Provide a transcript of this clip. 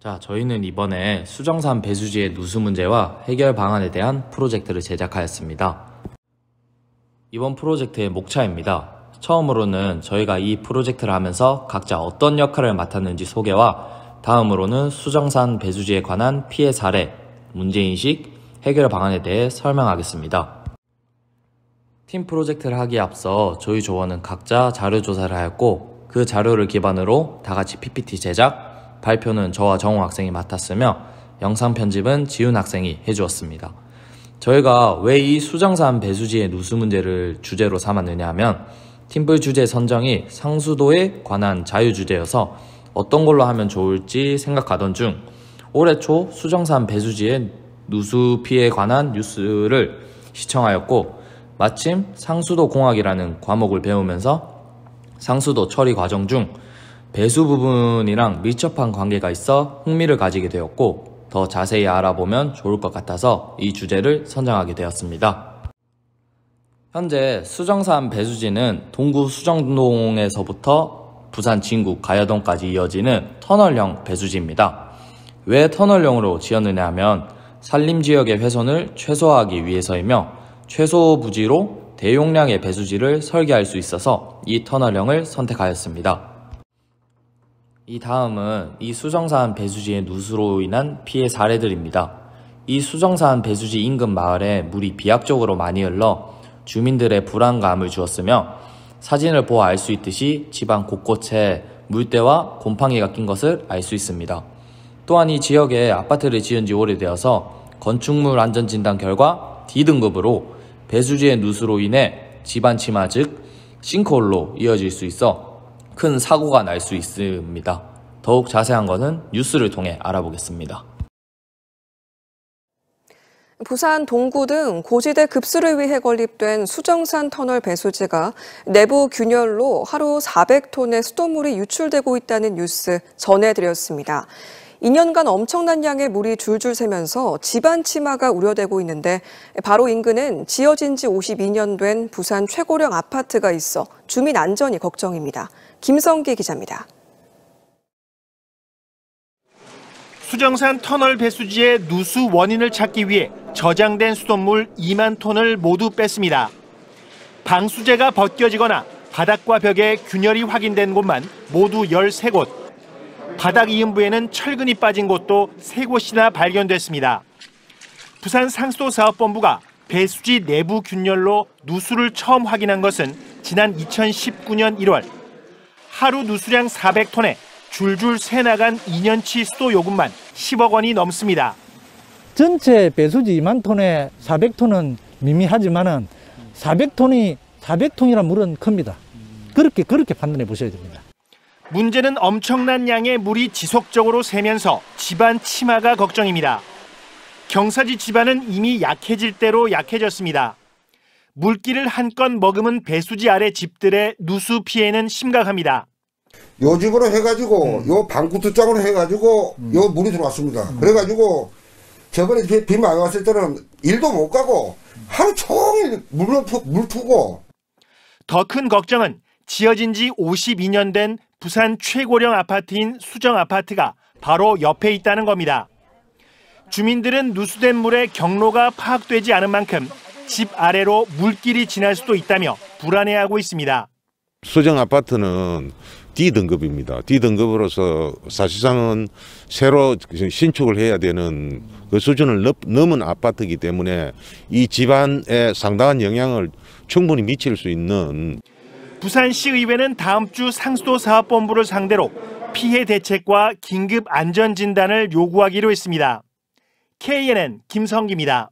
자, 저희는 이번에 수정산 배수지의 누수 문제와 해결 방안에 대한 프로젝트를 제작하였습니다. 이번 프로젝트의 목차입니다. 처음으로는 저희가 이 프로젝트를 하면서 각자 어떤 역할을 맡았는지 소개와 다음으로는 수정산 배수지에 관한 피해 사례, 문제인식, 해결 방안에 대해 설명하겠습니다. 팀 프로젝트를 하기에 앞서 저희 조원은 각자 자료 조사를 하였고 그 자료를 기반으로 다같이 PPT 제작, 발표는 저와 정우 학생이 맡았으며 영상 편집은 지훈 학생이 해주었습니다. 저희가 왜 이 수정산 배수지의 누수 문제를 주제로 삼았느냐 하면 팀플 주제 선정이 상수도에 관한 자유주제여서 어떤 걸로 하면 좋을지 생각하던 중 올해 초 수정산 배수지의 누수 피해에 관한 뉴스를 시청하였고 마침 상수도 공학이라는 과목을 배우면서 상수도 처리 과정 중 배수 부분이랑 밀접한 관계가 있어 흥미를 가지게 되었고 더 자세히 알아보면 좋을 것 같아서 이 주제를 선정하게 되었습니다. 현재 수정산 배수지는 동구 수정동에서부터 부산 진구 가야동까지 이어지는 터널형 배수지입니다. 왜 터널형으로 지었느냐 하면 산림지역의 훼손을 최소화하기 위해서이며 최소 부지로 대용량의 배수지를 설계할 수 있어서 이 터널형을 선택하였습니다. 이 다음은 이 수정산 배수지의 누수로 인한 피해 사례들입니다. 이 수정산 배수지 인근 마을에 물이 비약적으로 많이 흘러 주민들의 불안감을 주었으며 사진을 보아 알 수 있듯이 집안 곳곳에 물때와 곰팡이가 낀 것을 알 수 있습니다. 또한 이 지역에 아파트를 지은 지 오래되어서 건축물 안전진단 결과 D등급으로 배수지의 누수로 인해 집안 침하 즉 싱크홀로 이어질 수 있어 큰 사고가 날 수 있습니다. 더욱 자세한 것은 뉴스를 통해 알아보겠습니다. 부산 동구 등 고지대 급수를 위해 건립된 수정산 터널 배수지가 내부 균열로 하루 400톤의 수돗물이 유출되고 있다는 뉴스 전해드렸습니다. 2년간 엄청난 양의 물이 줄줄 새면서 집안 침하가 우려되고 있는데 바로 인근엔 지어진 지 52년 된 부산 최고령 아파트가 있어 주민 안전이 걱정입니다. 김성기 기자입니다. 수정산 터널 배수지의 누수 원인을 찾기 위해 저장된 수돗물 2만 톤을 모두 뺐습니다. 방수제가 벗겨지거나 바닥과 벽에 균열이 확인된 곳만 모두 13곳. 바닥 이음부에는 철근이 빠진 곳도 3곳이나 발견됐습니다. 부산 상수도사업본부가 배수지 내부 균열로 누수를 처음 확인한 것은 지난 2019년 1월. 하루 누수량 400톤에 줄줄 새나간 2년치 수도 요금만 10억 원이 넘습니다. 전체 배수지 2만 톤에 400톤은 미미하지만은 400톤이란 물은 큽니다. 그렇게 판단해 보셔야 됩니다. 문제는 엄청난 양의 물이 지속적으로 새면서 집안 침하가 걱정입니다. 경사지 집안은 이미 약해질 대로 약해졌습니다. 물기를 한껏 머금은 배수지 아래 집들의 누수 피해는 심각합니다. 요 집으로 해가지고 요 방구두장으로 해가지고 요 물이 들어왔습니다. 그래가지고 저번에 비 많이 왔을 때는 일도 못 가고 하루 종일 물 푸고. 더 큰 걱정은 지어진 지 52년 된 부산 최고령 아파트인 수정 아파트가 바로 옆에 있다는 겁니다. 주민들은 누수된 물의 경로가 파악되지 않은 만큼 집 아래로 물길이 지날 수도 있다며 불안해하고 있습니다. 수정 아파트는 D등급입니다. D등급으로서 사실상은 새로 신축을 해야 되는 그 수준을 넘은 아파트이기 때문에 이 집안에 상당한 영향을 충분히 미칠 수 있는. 부산시의회는 다음 주 상수도사업본부를 상대로 피해 대책과 긴급 안전진단을 요구하기로 했습니다. KNN 김성기입니다.